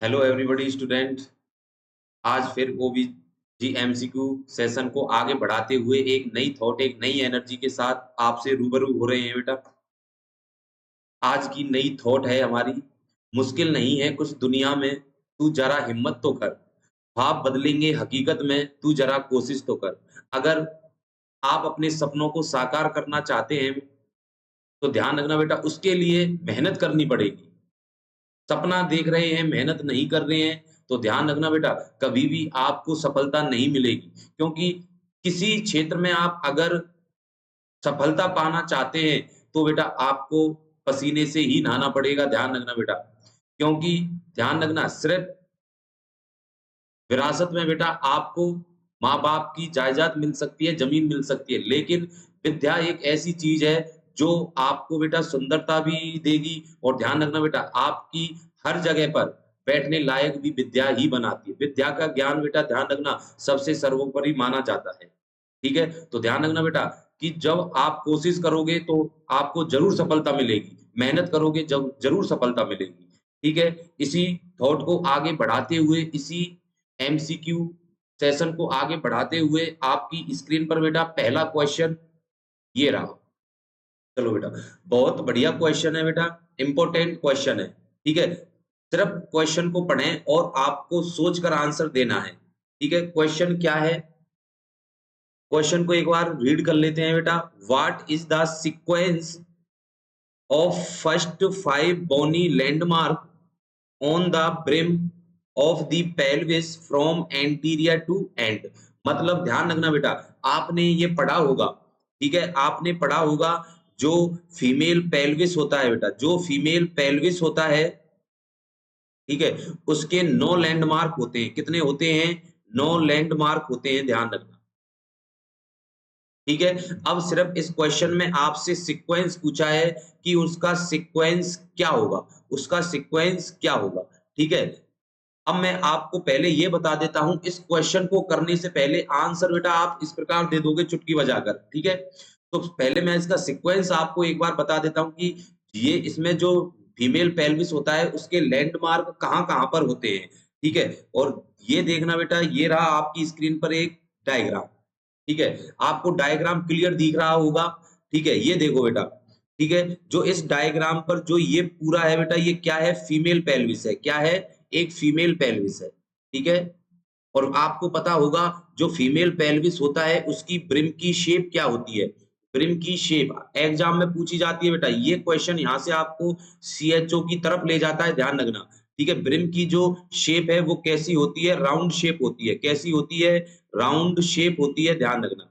Hello everybody student. आज फिर ओबीजी MCQ session को आगे बढ़ाते हुए एक नई थॉट, एक नई एनर्जी के साथ आपसे रूबरू हो रहे हैं बेटा। आज की नई थॉट है हमारी, मुश्किल नहीं है कुछ दुनिया में, तू जरा हिम्मत तो कर। ख्वाब बदलेंगे हकीकत में, तू जरा कोशिश तो कर। अगर आप अपने सपनों को साकार करना चाहते हैं, तो ध्यान रखना बेटा, उसके लिए मेहनत करनी पड़ेगी। सपना देख रहे हैं, मेहनत नहीं कर रहे हैं, तो ध्यान रखना बेटा, कभी भी आपको सफलता नहीं मिलेगी। क्योंकि किसी क्षेत्र में आप अगर सफलता पाना चाहते हैं, तो बेटा आपको पसीने से ही नहाना पड़ेगा, ध्यान रखना बेटा। क्योंकि ध्यान रखना, सिर्फ़ विरासत में बेटा आपको माँ-बाप की जायदाद मिल सकती है, ज़मीन मिल सकती है, लेकिन विद्या एक ऐसी चीज़ है, जो आपको बेटा सुंदरता भी देगी और ध्यान रखना बेटा, आपकी हर जगह पर बैठने लायक भी विद्या ही बनाती है। विद्या का ज्ञान बेटा ध्यान रखना सबसे सर्वोपरि माना जाता है, ठीक है? तो ध्यान रखना बेटा कि जब आप कोशिश करोगे तो आपको ज़रूर सफलता मिलेगी, मेहनत करोगे जब ज़रूर सफलता मिलेगी, ठीक है? इसी थॉट को आगे बढ़ाते हुए, इसी एमसीक्यू सेशन को आगे बढ़ाते हुए आपकी स्क्रीन पर बेटा पहला क्वेश्चन ये रहा। चलो बेटा, बहुत बढ़िया क्वेश्चन है बेटा, इम्पोर्टेंट क्वेश्चन है, ठीक है? सिर्फ क्वेश्चन को पढ़ें और आपको सोचकर आंसर देना है, ठीक है? क्वेश्चन क्या है? क्वेश्चन को एक बार रीड कर लेते हैं बेटा। What is the sequence of first 5 bony landmark on the brim of the pelvis from anterior to end. मतलब ध्यान रखना बेटा, आपने ये पढ़ा होगा, ठीक है? आपने पढ़ा होगा जो फीमेल पेल्विस होता है बेटा, जो फीमेल पेल्विस होता है, ठीक है? उसके 9 लैंडमार्क होते हैं। कितने होते हैं? 9 लैंडमार्क होते हैं, ध्यान रखना। ठीक है? अब सिर्फ इस क्वेश्चन में आपसे सीक्वेंस पूछा है कि उसका सीक्वेंस क्या होगा? उसका सीक्वेंस क्या होगा? ठीक है? अब मैं आपको पहले ये बता देता हूँ, इस क्वेश्चन को करने से पहले आंसर बेटा आप इस प्रकार दे दोगे चुटकी बजाकर, ठीक है? तो पहले मैं इसका सीक्वेंस आपको एक बार बता देता हूँ कि ये इसमें जो फीमेल पेल्विस होता है, उसके लैंडमार्क कहाँ-कहाँ पर होते हैं, ठीक है? और ये देखना बेटा, ये रहा आपकी स्क्रीन पर एक डायग्राम, ठीक है? आपको डायग्राम क्लियर दिख रहा होगा, ठीक है? ये देखो बेटा, ठीक है? जो इस डायग्राम पर जो ये पूरा है बेटा, ये क्या है? फीमेल पेल्विस है। क्या है? एक फीमेल पेल्विस है, ठीक है? और आपको पता होगा जो फीमेल पेल्विस होता है उसकी ब्रिम की शेप क्या होती है? ब्रिम की शेप एग्ज़ाम में पूछी जाती है बेटा। ये क्वेश्चन यहाँ से आपको सीएचओ की तरफ ले जाता है, ध्यान रखना, ठीक है? ब्रिम की जो शेप है वो कैसी होती है? राउंड शेप होती है। कैसी होती है? राउंड शेप होती है, ध्यान रखना।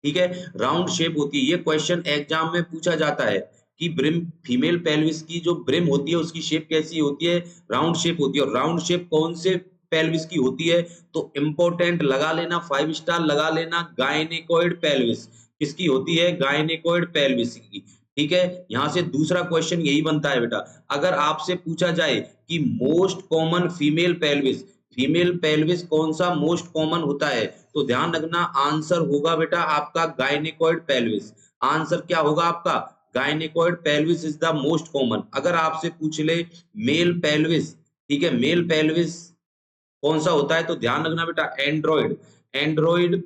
ठीक है? राउंड शेप होती है। ये क्वेश्चन एग्ज़ाम में पूछा जाता है कि ब्रिम फीमेल पेल्विस की जो ब्रिम होती है उसकी शेप कैसी होती है? राउंड शेप होती है। और राउंड शेप कौन से पेल्विस की होती है? तो इम्पोर्टेंट लगा लेना, 5 स्टार लगा लेना, गायनेकोइड पेल्विस। किसकी होती है? गायनेकोइड पेल्विस की। ठीक है? यहाँ से दूसरा क्वेश्चन यही बनता है बेटा। अगर आपसे पूछा जाए कि मोस्ट कॉमन फीमेल पेल्विस कौन-सा मोस्ट कॉमन होता है? तो ध्यान रखना आंसर होगा बेटा आपका गायनेकोइड पेल्विस। आंसर क्या होगा आपका? गायनेकोइड pelvis is the most common. अगर आपसे पूछ ले मेल पेल्विस, ठीक है? मेल पेल्विस कौन-सा होता है? तो ध्यान रखना बेटा एंड्रॉइड, एंड्रॉइड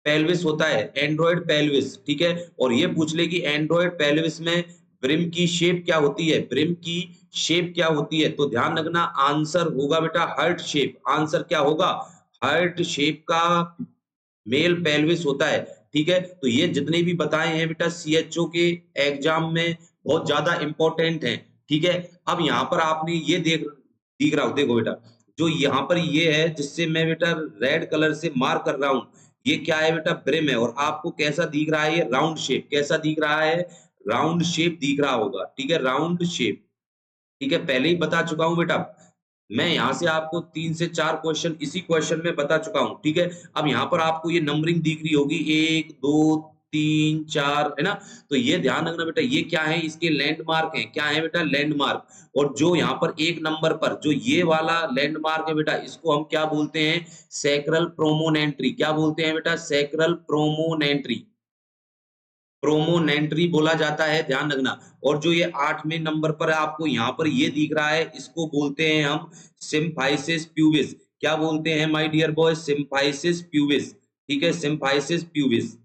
पेल्विस होता है, एंड्रॉइड पेल्विस, ठीक है? और ये पूछ ले कि एंड्रॉइड पेल्विस में ब्रिम की शेप क्या होती है? ब्रिम की शेप क्या होती है? तो ध्यान रखना आंसर होगा बेटा हार्ट शेप। आंसर क्या होगा? हार्ट शेप का मेल पेल्विस होता है, ठीक है? तो ये जितने भी बताए हैं बेटा सीएचओ के एग्ज़ाम में बहुत ज़्यादा इम्पोर्टेंट हैं, ठीक है? अब यहाँ पर आपने ये दिख रहा हो, देखो बेटा, जो यहाँ पर ये है जिससे मैं बेटा रेड कलर से मार्क कर रहा हूँ, ये क्या है बेटा? ब्रिम है। और आपको कैसा दिख रहा है ये? Round shape. कैसा दिख रहा है? राउंड शेप दिख रहा होगा, ठीक है? राउंड शेप, ठीक है? पहले ही बता चुका हूँ बेटा। मैं यहाँ से आपको 3 से 4 क्वेश्चन इसी क्वेश्चन में बता चुका हूँ, ठीक है? अब यहाँ पर आपको ये नंबरिंग दिख रही होगी 1, 2, 3, 4, है ना? तो ये ध्यान रखना बेटा, ये क्या है? इसके लैंडमार्क हैं। क्या है बेटा? लैंडमार्क। और जो यहाँ पर 1 नंबर पर जो ये वाला लैंडमार्क है बेटा, इसको हम क्या बोलते हैं? सैक्रल प्रोमोनेंट्री। क्या बोलते हैं बेटा? सैक्रल प्रोमोनेंट्री। प्रोमोनेंट्री बोला जाता है, ध्यान रखना। और जो ये 8वें नंबर पर आपको यहाँ पर ये दिख रहा है, इसको बोलते हैं हम सिम्फाइसिस प्यूबिस। क्या बोलते हैं my dear boy? Symphysis pubis. ठीक है, सिम्फाइसिस प्यूबिस।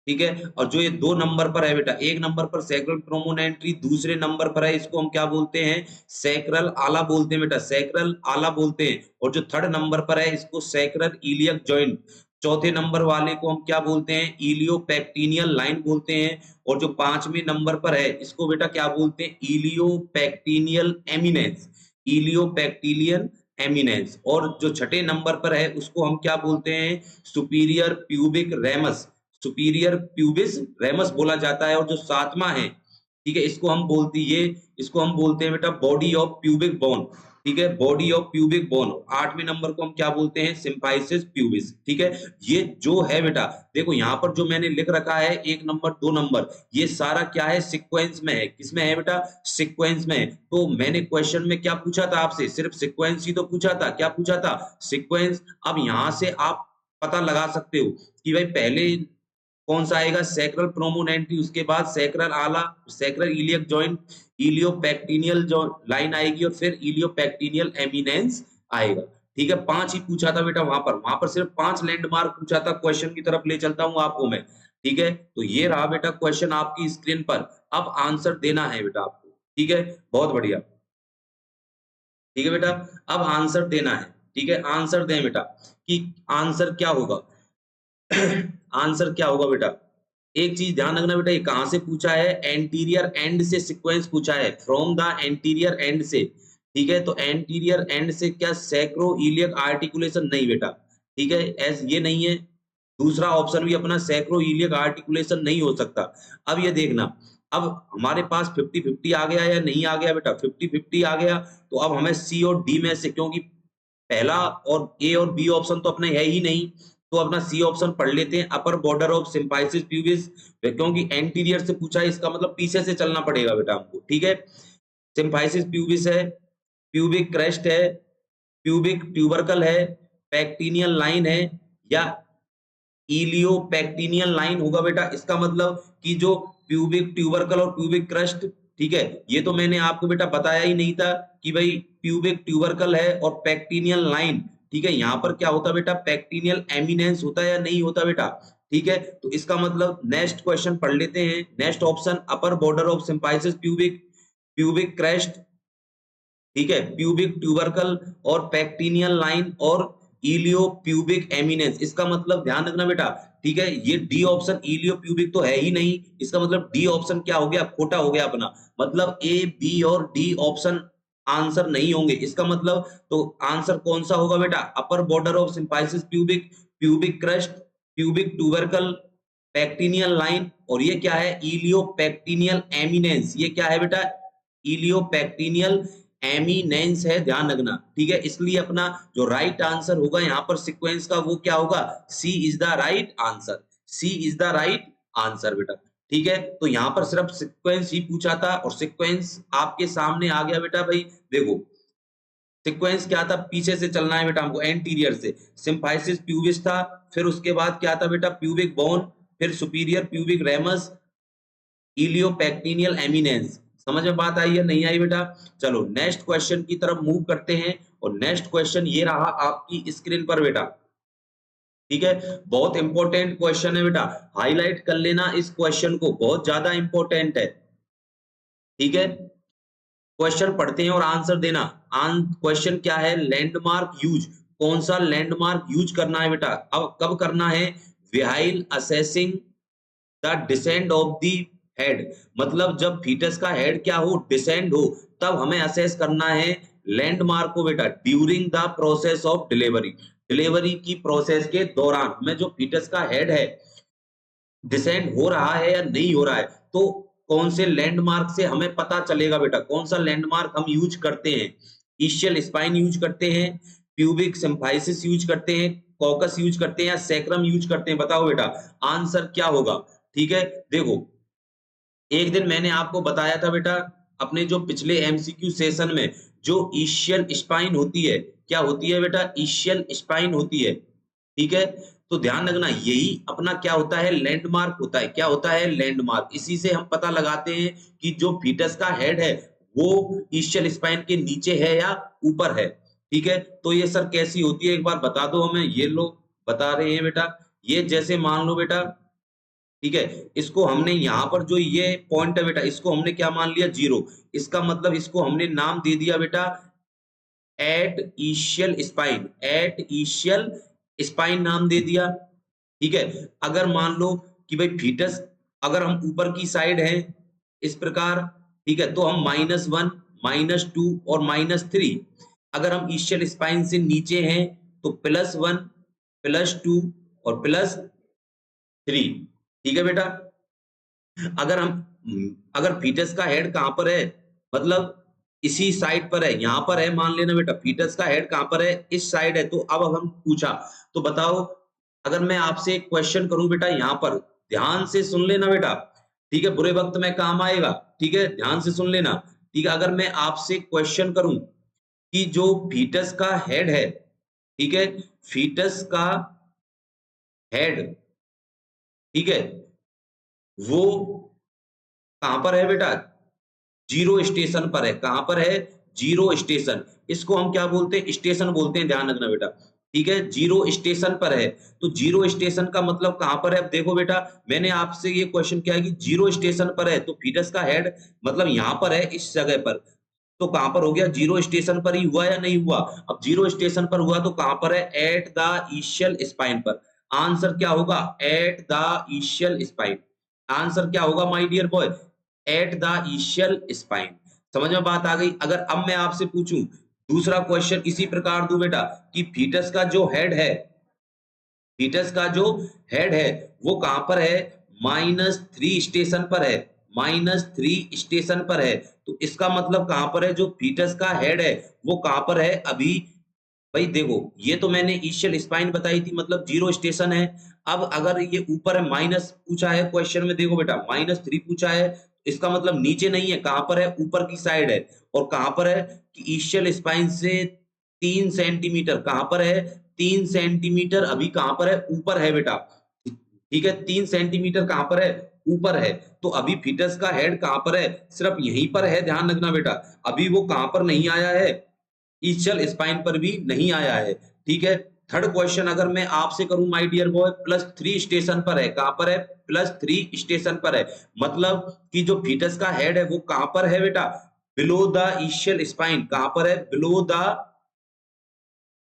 ठीक है, और जो ये 2 नंबर पर है बेटा, 1 नंबर पर सैक्रल प्रोमोनेंट्री, दूसरे नंबर पर है, इसको हम क्या बोलते हैं? सैक्रल आला बोलते हैं बेटा, सैक्रल आला बोलते हैं। और जो 3rd नंबर पर है, इसको सैक्रल इलियक जॉइंट। चौथे नंबर वाले को हम क्या बोलते हैं? इलियोपेक्टिनियल लाइन बोलते हैं। और जो 5वें नंबर पर है, इसको बेटा क्या बोलते हैं? इलियोपेक्टिनियल एमिनेंस, इलियोपेक्टिलियन एमिनेंस। और जो 6ठे नंबर पर है, उसको हम क्या बोलते हैं? Superior pubic ramus, superior pubis ramus बोला जाता है। और जो 7वां है, ठीक है, इसको हम बोलते हैं बेटा बॉडी ऑफ प्यूबिक बोन। ठीक है, बॉडी ऑफ प्यूबिक बोन। 8वें नंबर को हम क्या बोलते हैं? Symphysis pubis. ठीक है, ये जो है बेटा, देखो यहाँ पर जो मैंने लिख रखा है 1 नंबर 2 नंबर, ये सारा क्या है? सीक्वेंस में है। किसमें है बेटा? सीक्वेंस में है। तो मैंने क्वेश्चन में क्या पूछा था आपसे? सिर्फ सीक्वेंस ही तो पूछा था। क्या पूछा था? सीक्वेंस। अब यहां से आप पता लगा सकते हो कि भाई पहले कौन सा आएगा? सैक्रल प्रोमोनेंट्री, उसके बाद सैक्रल आला, सैक्रल इलियक जॉइंट, इलियोपेक्टिनियल जो लाइन आएगी, और फिर इलियोपेक्टिनियल एमिनेंस आएगा। ठीक है, 5 ही पूछा था बेटा वहां पर सिर्फ 5 लैंडमार्क पूछा था। क्वेश्चन की तरफ ले चलता हूं आपको मैं। ठीक है, तो ये रहा बेटा क्वेश्चन आपकी स्क्रीन पर। अब आंसर देना है बेटा आपको। ठीक है, बहुत बढ़िया। ठीक है बेटा, अब आंसर देना है। ठीक है, आंसर दें बेटा कि आंसर क्या होगा। आंसर क्या होगा बेटा? एक चीज ध्यान रखना बेटा, ये कहां से पूछा है? एंटीरियर एंड से सीक्वेंस पूछा है, फ्रॉम द एंटीरियर एंड से। ठीक है, तो एंटीरियर एंड से क्या सैक्रो इलियक आर्टिकुलेशन? नहीं बेटा। ठीक है, एस ये नहीं है। दूसरा ऑप्शन भी अपना सैक्रो इलियक आर्टिकुलेशन नहीं हो सकता। अब ये देखना, अब हमारे पास 50-50 आ गया या नहीं आ गया बेटा? 50-50 आ गया। तो अब हमें सी और डी में से, क्योंकि पहला और ए और बी ऑप्शन तो अपने है ही नहीं, तो अपना सी ऑप्शन पढ़ लेते हैं, अपर बॉर्डर ऑफ सिम्फाइसिस प्यूबिस। क्योंकि एंटीरियर से पूछा है, इसका मतलब पीछे से चलना पड़ेगा बेटा हमको। ठीक है, सिम्फाइसिस प्यूबिस है, प्यूबिक क्रेस्ट है, प्यूबिक ट्यूबरकल है, पैक्टिनियल लाइन है, या इलियोपेक्टिनियल लाइन होगा बेटा। इसका मतलब कि जो प्यूबिक ट्यूबरकल और प्यूबिक क्रस्ट, ठीक है, ये तो मैंने आपको बेटा बताया ही नहीं था कि भाई प्यूबिक ट्यूबरकल है और पैक्टिनियल लाइन। ठीक है, यहाँ पर क्या होता बेटा? पैक्टिनियल एमिनेंस होता है या नहीं होता बेटा? ठीक है, तो इसका मतलब नेक्स्ट क्वेश्चन पढ़ लेते हैं। Next option, upper border of symphysis pubic, pubic crest, ठीक है, प्यूबिक ट्यूबरकल और पैक्टिनियल लाइन और इलियो प्यूबिक एमिनेंस। इसका मतलब ध्यान रखना बेटा। ठीक है, ये डी ऑप्शन इलियो प्यूबिक तो है ही नहीं। इसका मतलब डी ऑप्शन क्या हो गया? खोटा हो गया अपना। मतलब ए बी और डी ऑप्शन आंसर नहीं होंगे। इसका मतलब तो आंसर कौन सा होगा बेटा? Upper border of symphysis pubic, pubic crest, pubic tubercle, pectineal line, और ये क्या है? Ilio pectineal eminence. ये क्या है बेटा? इलियो पैक्टिनियल एमिनेंस है, ध्यान रखना। ठीक है, इसलिए अपना जो राइट आंसर होगा यहाँ पर सीक्वेंस का, वो क्या होगा? C is the right answer. C is the right answer बेटा। ठीक है, तो यहाँ पर सिर्फ सीक्वेंस ही पूछा था, और सीक्वेंस आपके सामने आ गया बेटा। भाई देखो, सीक्वेंस क्या था? पीछे से चलना है बेटा हमको, एंटीरियर से। सिम्फाइसिस प्यूबिस था, फिर उसके बाद क्या था बेटा? प्यूबिक बोन, फिर सुपीरियर प्यूबिक रेमस, इलियोपेक्टिनियल एमिनेंस। समझ में बात आई या नहीं आई बेटा? चलो नेक्स्ट क्वेश्चन की तरफ मूव करते हैं। और नेक्स्ट क्वेश्चन ये रहा आपकी स्क्रीन पर बेटा। ठीक है, बहुत इंपॉर्टेंट क्वेश्चन है बेटा, हाईलाइट कर लेना इस क्वेश्चन को, बहुत ज्यादा इंपॉर्टेंट है। ठीक है, क्वेश्चन पढ़ते हैं और आंसर देना। क्वेश्चन क्या है? Landmark use. कौन सा लैंडमार्क यूज करना है बेटा? अब कब करना है? While assessing the descend of the head. मतलब जब फीटस का हेड क्या हो? डिसेंड हो, तब हमें असेस करना है लैंडमार्क को बेटा। During the process of delivery, delivery की प्रोसेस के दौरान में जो फीटस का हेड है डिसेंड हो रहा है या नहीं हो रहा है, तो कौन से लैंडमार्क से हमें पता चलेगा बेटा? कौन सा लैंडमार्क हम यूज करते हैं? ईशियल स्पाइन यूज करते हैं, प्यूबिक सिम्फाइसिस यूज करते हैं, कॉकस यूज करते हैं, या सैक्रम यूज करते हैं? बताओ बेटा, आंसर क्या होगा? ठीक है, देखो एक दिन मैंने आपको बताया था बेटा, अपने जो पिछले एमसीक्यू सेशन में, जो ईशियल स्पाइन होती है, क्या होती है बेटा? ईशियल स्पाइन होती है। ठीक है, तो ध्यान रखना यही अपना क्या होता है, लैंडमार्क होता है। क्या होता है, लैंडमार्क। इसी से हम पता लगाते हैं कि जो फीटस का हेड है वो ईस्चियल स्पाइन के नीचे है या ऊपर है। ठीक है, तो ये सर कैसी होती है एक बार बता दो हमें। ये लोग बता रहे हैं बेटा, ये जैसे मान लो बेटा, ठीक है, इसको हमने यहाँ पर जो ये पॉइंट है बेटा, इसको हमने क्या मान लिया, 0। इसका मतलब इसको हमने नाम दे दिया बेटा एट ईशियल स्पाइन, एट ईशियल स्पाइन नाम दे दिया। ठीक है, अगर मान लो कि भाई फीटस अगर हम ऊपर की साइड है इस प्रकार, ठीक है, तो हम -1, -2 और -3। अगर हम ईशियल स्पाइन से नीचे हैं तो +1, +2 और +3। ठीक है बेटा, अगर फीटस का हेड कहां पर है, मतलब इसी साइड पर है, यहां पर है, मान लेना बेटा फीटस का हेड कहां पर है, इस साइड है। तो अब हम पूछा, तो बताओ अगर मैं आपसे एक क्वेश्चन करूं बेटा, यहां पर ध्यान से सुन लेना बेटा, ठीक है, बुरे वक्त में काम आएगा। ठीक है, ध्यान से सुन लेना। ठीक है, अगर मैं आपसे क्वेश्चन करूं कि जो फीटस का हेड है, ठीक है, फीटस का हेड, ठीक है, वो कहां पर है बेटा, 0 स्टेशन पर है। कहां पर है, 0 स्टेशन। इसको हम क्या बोलते हैं, स्टेशन बोलते हैं, ध्यान रखना बेटा। ठीक है, 0 स्टेशन पर है। तो 0 स्टेशन का मतलब कहां पर है। अब देखो बेटा, मैंने आपसे ये क्वेश्चन किया कि 0 स्टेशन पर है, तो फीटस का हेड मतलब यहां पर है, इस जगह पर। तो कहां पर हो गया, 0 स्टेशन पर ही हुआ या नहीं हुआ। अब 0 स्टेशन पर हुआ तो कहां पर है, एट द ईशियल स्पाइन पर। आंसर क्या होगा, at the ischial spine. Answer क्या होगा my dear boy, at the ischial spine. समझ में बात आ गई। अगर अब मैं आपसे पूछूं दूसरा क्वेश्चन इसी प्रकार दूं बेटा कि फीटस का जो हेड है, फीटस का जो हेड है वो कहां पर है, -3 स्टेशन पर है, -3 स्टेशन पर है। तो इसका मतलब कहां पर है, जो फीटस का हेड है वो कहां पर है अभी। भाई देखो, ये तो मैंने ईशियल स्पाइन बताई थी, मतलब 0 स्टेशन है। अब अगर ये ऊपर है, माइनस पूछा है क्वेश्चन में, देखो बेटा -3 पूछा है, इसका मतलब नीचे नहीं है, कहां पर है, ऊपर की साइड है। और कहां पर है कि ईशियल स्पाइन से 3 सेंटीमीटर, कहां पर है, 3 सेंटीमीटर अभी कहां पर है, ऊपर है बेटा। ठीक है, 3 सेंटीमीटर कहां पर है, ऊपर है। तो अभी फीटस का हेड कहां पर है, सिर्फ यहीं पर है, ध्यान रखना बेटा। अभी वो कहां पर नहीं आया है, ईशियल स्पाइन पर भी नहीं आया है। ठीक है, थर्ड क्वेश्चन अगर मैं आपसे करूं माय डियर बॉय, +3 स्टेशन पर है। कहां पर है, +3 स्टेशन पर है। मतलब कि जो फीटस का हेड है वो कहां पर है बेटा, बिलो द ईशियल स्पाइन। कहां पर है, below the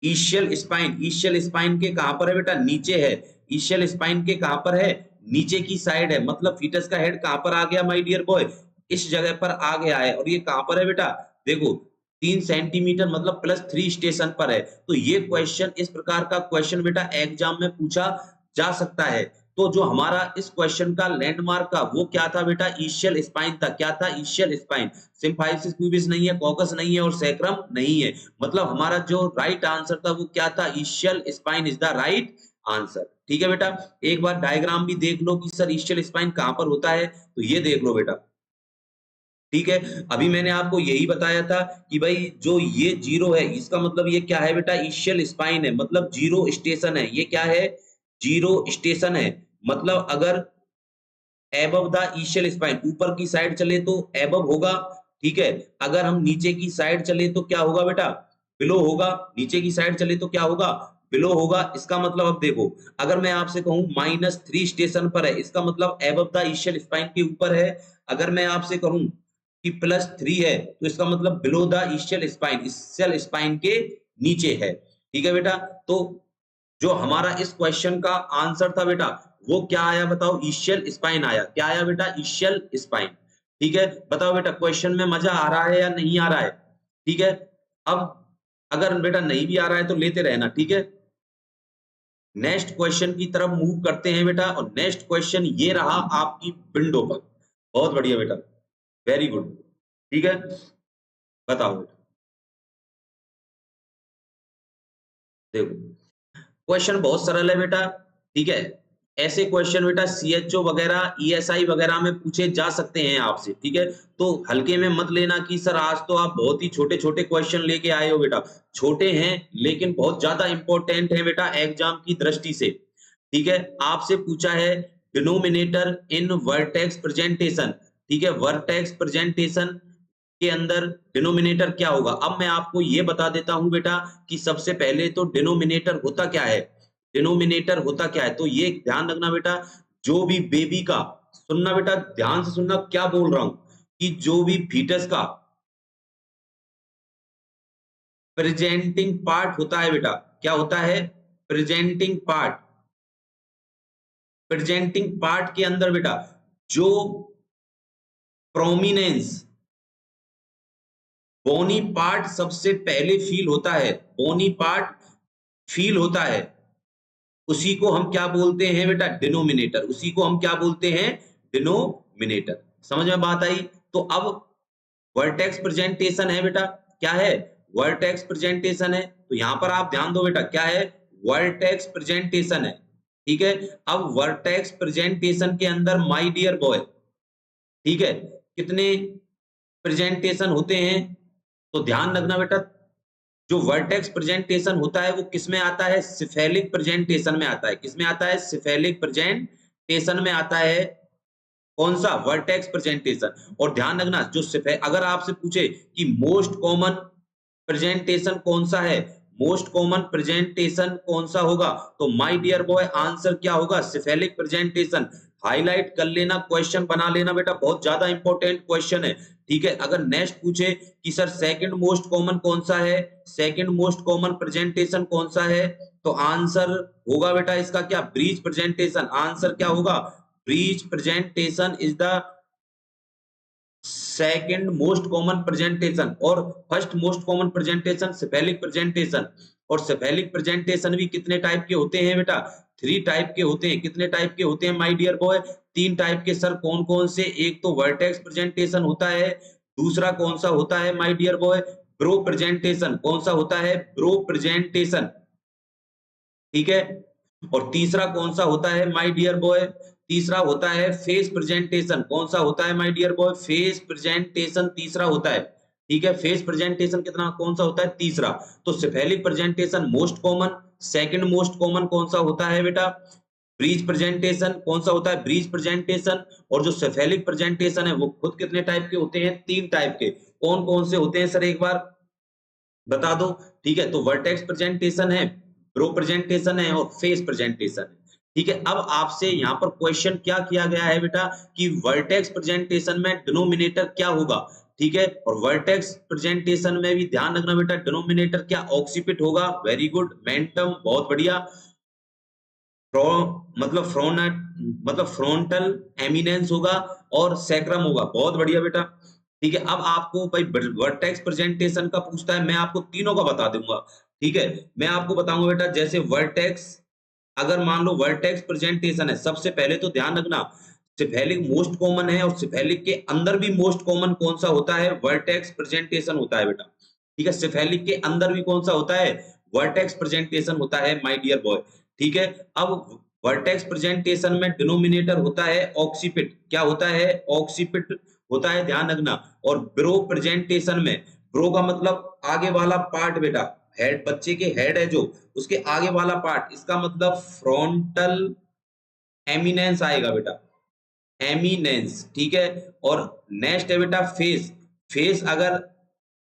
ischial spine. ईशियल spine के कहां पर है बेटा, नीचे है। ईशियल स्पाइन के कहां पर है, नीचे की साइड है। मतलब फीटस का हेड कहां पर आ गया माय डियर बॉय, इस जगह पर आ गया है। और ये कहां पर है बेटा, देखो 3 सेंटीमीटर मतलब +3 स्टेशन पर है। तो ये क्वेश्चन, इस प्रकार का क्वेश्चन बेटा एग्जाम में पूछा जा सकता है। तो जो हमारा इस क्वेश्चन का लैंडमार्क का वो क्या था बेटा, ईशियल स्पाइन था। क्या था, ईशियल स्पाइन। सिम्फाइसिस प्यूबिस नहीं है, कॉकस नहीं है और सैक्रम नहीं है। मतलब हमारा जो राइट आंसर था वो क्या था, ischial spine is the right answer. ठीक है बेटा, एक बार डायग्राम भी देख लो कि सर ईशियल स्पाइन कहां पर होता है, तो ये देख लो बेटा। ठीक है, अभी मैंने आपको यही बताया था कि भाई जो ये 0 है, इसका मतलब ये क्या है बेटा, ईशियल स्पाइन है, मतलब 0 स्टेशन है। ये क्या है, 0 स्टेशन है। मतलब अगर एबव द ईशियल स्पाइन, ऊपर की साइड चले तो एबव होगा। ठीक है, अगर हम नीचे की साइड चले तो क्या होगा बेटा, बिलो होगा। नीचे की साइड चले तो क्या होगा, बिलो होगा। इसका मतलब अब देखो, अगर मैं आपसे कहूं -3 स्टेशन पर है, इसका मतलब एबव द ईशियल स्पाइन के ऊपर है। अगर मैं आपसे कहूं कि +3 है, तो इसका मतलब below the ischial spine, ईशियल spine के नीचे है। ठीक है बेटा, तो जो हमारा इस क्वेश्चन का आंसर था बेटा वो क्या आया बताओ, ईशियल स्पाइन आया। क्या आया बेटा, ईशियल स्पाइन। ठीक है, बताओ बेटा क्वेश्चन में मजा आ रहा है या नहीं आ रहा है। ठीक है, अब अगर बेटा नहीं भी आ रहा है तो लेते रहना। ठीक है, नेक्स्ट क्वेश्चन की तरफ मूव करते हैं बेटा। और नेक्स्ट क्वेश्चन ये रहा आपकी विंडो पर। बहुत बढ़िया बेटा, वेरी गुड। ठीक है, बताओ बेटा, देखो क्वेश्चन बहुत सरल है बेटा। ठीक है, ऐसे क्वेश्चन बेटा सीएचओ वगैरह, ईएसआई वगैरह में पूछे जा सकते हैं आपसे। ठीक है, तो हल्के में मत लेना कि सर आज तो आप बहुत ही छोटे छोटे क्वेश्चन लेके आए हो बेटा। छोटे हैं लेकिन बहुत ज्यादा इंपॉर्टेंट है बेटा एग्जाम की दृष्टि से। ठीक है, आपसे पूछा है डिनोमिनेटर इन वर्टेक्स प्रेजेंटेशन, ठीक है, वर्टेक्स प्रेजेंटेशन के अंदर डिनोमिनेटर क्या होगा। अब मैं आपको ये बता देता हूं बेटा कि सबसे पहले तो डिनोमिनेटर होता क्या है, डिनोमिनेटर होता क्या है, तो ये ध्यान रखना बेटा, जो भी बेबी का, सुनना बेटा, ध्यान से सुनना क्या बोल रहा हूं, कि जो भी फीटस का प्रेजेंटिंग पार्ट होता है बेटा, क्या होता है, प्रेजेंटिंग पार्ट, प्रेजेंटिंग पार्ट के अंदर बेटा जो प्रोमिनेंस, बोनी पार्ट सबसे पहले फील होता है, बोनी पार्ट फील होता है, उसी को हम क्या बोलते हैं बेटा, डिनोमिनेटर, उसी को हम क्या बोलते हैं, डिनोमिनेटर। समझ में बात आई। तो अब वर्टेक्स प्रेजेंटेशन है बेटा, क्या है, वर्टेक्स प्रेजेंटेशन है, तो यहां पर आप ध्यान दो बेटा, क्या है, वर्टेक्स प्रेजेंटेशन है, ठीक है। अब वर्टेक्स प्रेजेंटेशन के अंदर माय डियर बॉय, ठीक है, कितने प्रेजेंटेशन होते हैं, तो ध्यान रखना बेटा, जो वर्टेक्स प्रेजेंटेशन होता है वो किसमें आता है, सिफेलिक प्रेजेंटेशन में आता है, किसमें आता है, सिफेलिक प्रेजेंटेशन में आता है, कौन सा, वर्टेक्स प्रेजेंटेशन। और ध्यान रखना, जो अगर आपसे पूछे कि मोस्ट कॉमन प्रेजेंटेशन कौन सा है, मोस्ट कॉमन प्रेजेंटेशन कौन सा होगा, तो माय डियर बॉय आंसर क्या होगा, सिफेलिक प्रेजेंटेशन। हाईलाइट कर लेना, क्वेश्चन बना लेना बेटा, बहुत ज्यादा इंपॉर्टेंट क्वेश्चन है, ठीक है। अगर नेक्स्ट पूछे कि सर सेकंड मोस्ट कॉमन कौन सा है, सेकंड मोस्ट कॉमन प्रेजेंटेशन कौन सा है, तो आंसर होगा बेटा इसका क्या, ब्रीज प्रेजेंटेशन। आंसर क्या होगा, breech presentation is the second most common presentation. और first most common presentation cephalic presentation. और सिफेलिक प्रेजेंटेशन भी कितने टाइप के होते हैं बेटा, 3 टाइप के होते हैं। कितने टाइप के होते हैं माय डियर बॉय, 3 टाइप के। सर कौन कौन से, एक तो वर्टेक्स प्रेजेंटेशन होता है, दूसरा कौन सा होता है my dear boy, brow presentation. कौन सा होता है, ब्रो प्रेजेंटेशन, ठीक है। और तीसरा कौन सा होता है माय डियर बॉय, तीसरा होता है फेस प्रेजेंटेशन। कौन सा होता है my dear boy, face presentation तीसरा होता है, ठीक है। फेस प्रेजेंटेशन कितना, कौन सा होता है, तीसरा। तो cephalic presentation most common, second most common कौन सा होता है बेटा, ब्रीज प्रेजेंटेशन। कौन सा होता है, ब्रीज प्रेजेंटेशन। और जो सिफेलिक प्रेजेंटेशन है वो खुद कितने टाइप के होते हैं, 3 टाइप के। कौन कौन से होते हैं सर, एक बार बता दो, ठीक है। तो वर्टेक्स प्रेजेंटेशन है, प्रो प्रेजेंटेशन है, और फेस प्रेजेंटेशन है, ठीक है। अब आपसे यहाँ पर क्वेश्चन क्या किया गया है बेटा, कि वर्टेक्स प्रेजेंटेशन में डिनोमिनेटर क्या होगा, ठीक है। और वर्टेक्स प्रेजेंटेशन में भी ध्यान रखना बेटा, डिनोमिनेटर क्या, ऑक्सीपिट होगा, वेरी गुड, मेंटम, बहुत बढ़िया, फ्रो मतलब फ्रोनट मतलब फ्रंटल एमिनेंस होगा, और सैक्रम होगा, बहुत बढ़िया बेटा, ठीक है। अब आपको भाई वर्टेक्स प्रेजेंटेशन का पूछता है, मैं आपको तीनों का बता दूंगा, ठीक है। मैं आपको बताऊंगा बेटा, जैसे वर्टेक्स, अगर मान लो वर्टेक्स प्रेजेंटेशन है, सबसे पहले तो ध्यान रखना, सिफेलिक मोस्ट कॉमन है, और सिफेलिक के अंदर भी मोस्ट कॉमन कौन सा होता है, वर्टेक्स प्रेजेंटेशन होता है बेटा, ठीक है। सिफेलिक के अंदर भी कौन सा होता है, वर्टेक्स प्रेजेंटेशन होता है माय डियर बॉय, ठीक है। अब वर्टेक्स प्रेजेंटेशन में डिनोमिनेटर होता है ऑक्सीपिट, क्या होता है, ऑक्सीपिट होता है, ध्यान रखना। और ब्रो प्रेजेंटेशन में, ब्रो का मतलब आगे वाला पार्ट बेटा, हेड, बच्चे के हेड है जो, उसके आगे वाला पार्ट, इसका मतलब फ्रंटल एमिनेंस आएगा बेटा, एमिनेंस, ठीक है। और नेक्स्ट है बेटा फेस, फेस अगर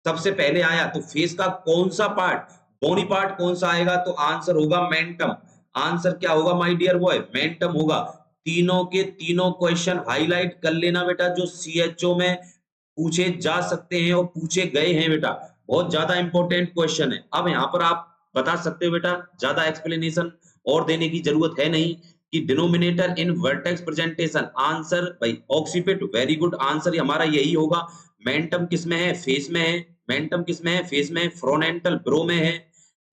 सबसे पहले आया तो फेस का कौन सा पार्ट, बोनी पार्ट कौन सा आएगा, तो आंसर होगा मेंटम। आंसर क्या होगा माय डियर बॉय, मेंटम होगा। तीनों के तीनों क्वेश्चन हाईलाइट कर लेना बेटा, जो सीएचओ में पूछे जा सकते हैं और पूछे गए हैं बेटा, बहुत ज्यादा इंपॉर्टेंट क्वेश्चन है। अब यहाँ पर आप बता सकते हो बेटा, ज्यादा एक्सप्लेनेशन और देने की जरूरत है नहीं, कि डिनोमिनेटर इन वर्टेक्स प्रेजेंटेशन, आंसर भाई ऑक्सीपिट, वेरी गुड, आंसर हमारा यही होगा। मेंटम किस में है, फेस में है, मेंटम किस में है, फेस में है, फ्रोनेंटल ब्रो में है,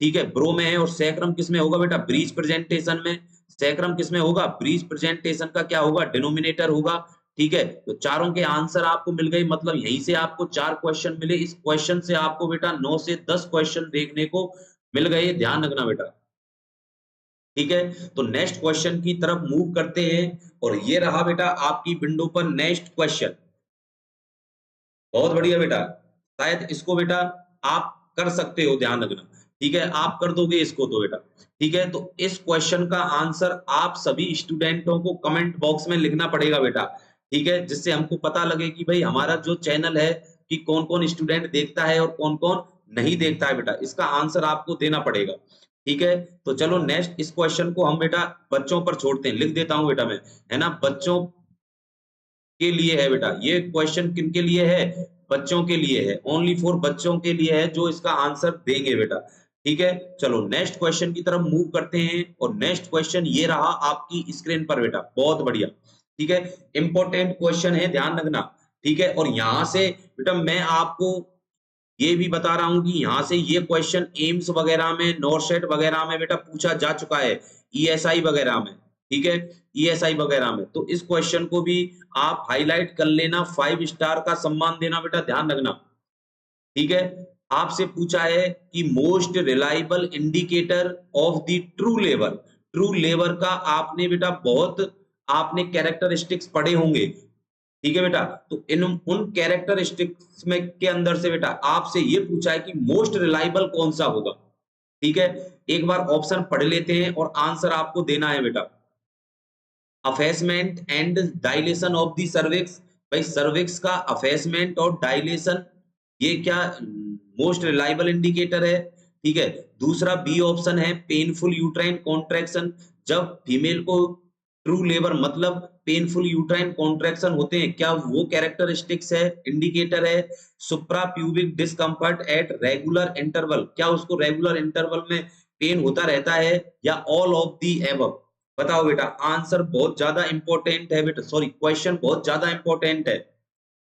ठीक है, ब्रो में है। और सैक्रम किस में होगा बेटा, ब्रीज प्रेजेंटेशन में, सैक्रम किस में होगा, ब्रीज प्रेजेंटेशन का क्या होगा, डिनोमिनेटर होगा, ठीक है। तो चारों के आंसर आपको मिल गए, मतलब यहीं से आपको 4 क्वेश्चन मिले। इस क्वेश्चन से आपको बेटा 9 से 10 क्वेश्चन देखने को मिल गए, ध्यान रखना बेटा, ठीक है। तो नेक्स्ट क्वेश्चन की तरफ मूव करते हैं, और ये रहा बेटा आपकी विंडो पर नेक्स्ट क्वेश्चन, बहुत बढ़िया बेटा, शायद इसको बेटा आप कर सकते हो, ध्यान रखना, ठीक है, आप कर दोगे इसको तो बेटा, ठीक है। तो इस क्वेश्चन का आंसर आप सभी स्टूडेंटों को कमेंट बॉक्स में लिखना पड़ेगा बेटा, ठीक है, जिससे हमको पता लगे कि भाई हमारा जो चैनल है कि कौन-कौन स्टूडेंट देखता है और कौन-कौन नहीं देखता है बेटा, इसका आंसर आपको देना पड़ेगा, ठीक है। तो चलो नेक्स्ट इस क्वेश्चन को हम बेटा बच्चों पर छोड़ते हैं, लिख देता हूँ बेटा मैं, है ना, बच्चों के लिए है बेटा, ये क्वेश्चन किनके लिए है, बच्चों के लिए है, ओनली फॉर बच्चों के लिए है जो इसका आंसर देंगे बेटा, ठीक है। चलो नेक्स्ट क्वेश्चन की तरफ मूव करते हैं और नेक्स्ट क्वेश्चन ये रहा आपकी स्क्रीन पर बेटा, बहुत बढ़िया, ठीक है, इंपॉर्टेंट क्वेश्चन है, ध्यान रखना, ठीक है। और यहां से बेटा मैं आपको ये भी बता रहा हूं कि यहाँ से ये क्वेश्चन एम्स वगैरह में, नॉरसेट वगैरह में बेटा पूछा जा चुका है, ईएसआई वगैरह में, ठीक है, ईएसआई वगैरह में। तो इस क्वेश्चन को भी आप हाईलाइट कर लेना, 5 स्टार का सम्मान देना बेटा, ध्यान रखना, ठीक है। आपसे पूछा है कि most reliable indicator of the true labour का आपने बेटा बहुत आपने कैरेक्टरिस्टिक्स पढ़े होंगे, ठीक है बेटा। तो इन उन कैरेक्टरिस्टिक्स में के अंदर से बेटा आपसे ये पूछा है कि मोस्ट रिलायबल कौन सा होगा, ठीक है। एक बार ऑप्शन पढ़ लेते हैं और आंसर आपको देना है बेटा। Effacement and dilatation of the cervix, भाई सर्विक्स का अफेसमेंट और डायलेशन ये क्या मोस्ट रिलायबल इंडिकेटर है, ठीक है। दूसरा बी ऑप्शन है पेनफुल यूट्राइन कॉन्ट्रैक्शन, जब फीमेल को ट्रू लेबर मतलब पेनफुल यूट्राइन कॉन्ट्रैक्शन होते हैं, क्या वो कैरेक्टरिस्टिक्स है, इंडिकेटर है। Supra pubic discomfort at regular interval, क्या उसको रेगुलर इंटरवल में पेन होता रहता है, या ऑल ऑफ दी एबव। बताओ बेटा, आंसर बहुत ज्यादा इंपॉर्टेंट है बेटा, सॉरी क्वेश्चन बहुत ज्यादा इंपॉर्टेंट है,